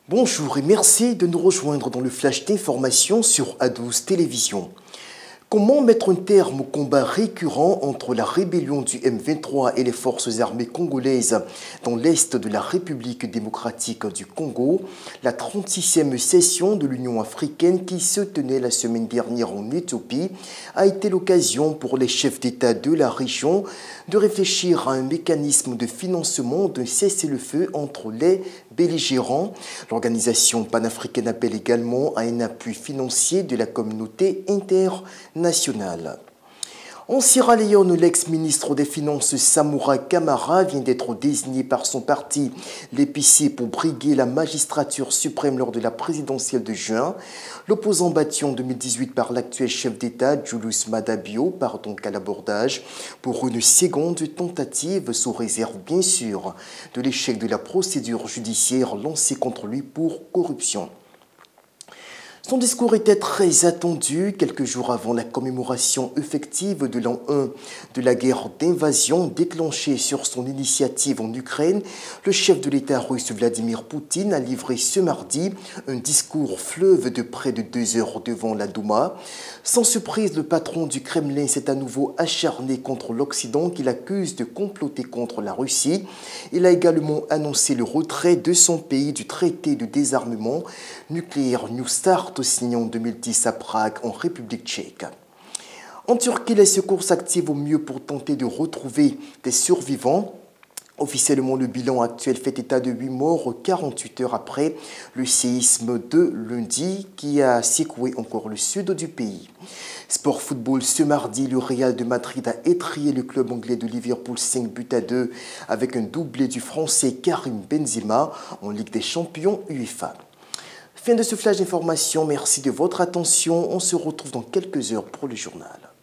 Bonjour et merci de nous rejoindre dans le flash d'information sur A12 Télévision. Comment mettre un terme au combat récurrent entre la rébellion du M23 et les forces armées congolaises dans l'est de la République démocratique du Congo? La 36e session de l'Union africaine qui se tenait la semaine dernière en Éthiopie a été l'occasion pour les chefs d'État de la région de réfléchir à un mécanisme de financement d'un cessez-le-feu entre les belligérants. L'organisation panafricaine appelle également à un appui financier de la communauté internationale. En Sierra Leone, l'ex-ministre des Finances Samoura Kamara vient d'être désigné par son parti, l'EPC, pour briguer la magistrature suprême lors de la présidentielle de juin. L'opposant battu en 2018 par l'actuel chef d'État, Julius Maada Bio, part donc à l'abordage pour une seconde tentative, sous réserve bien sûr de l'échec de la procédure judiciaire lancée contre lui pour corruption. Son discours était très attendu quelques jours avant la commémoration effective de l'an 1 de la guerre d'invasion déclenchée sur son initiative en Ukraine. Le chef de l'État russe Vladimir Poutine a livré ce mardi un discours fleuve de près de 2 heures devant la Douma. Sans surprise, le patron du Kremlin s'est à nouveau acharné contre l'Occident qu'il accuse de comploter contre la Russie. Il a également annoncé le retrait de son pays du traité de désarmement nucléaire New Start signé en 2010 à Prague, en République tchèque. En Turquie, les secours s'activent au mieux pour tenter de retrouver des survivants. Officiellement, le bilan actuel fait état de 8 morts 48 heures après le séisme de lundi qui a secoué encore le sud du pays. Sport football, ce mardi, le Real de Madrid a étrillé le club anglais de Liverpool 5-2 avec un doublé du Français Karim Benzema en Ligue des Champions UEFA. Fin de ce flash d'information, merci de votre attention. On se retrouve dans quelques heures pour le journal.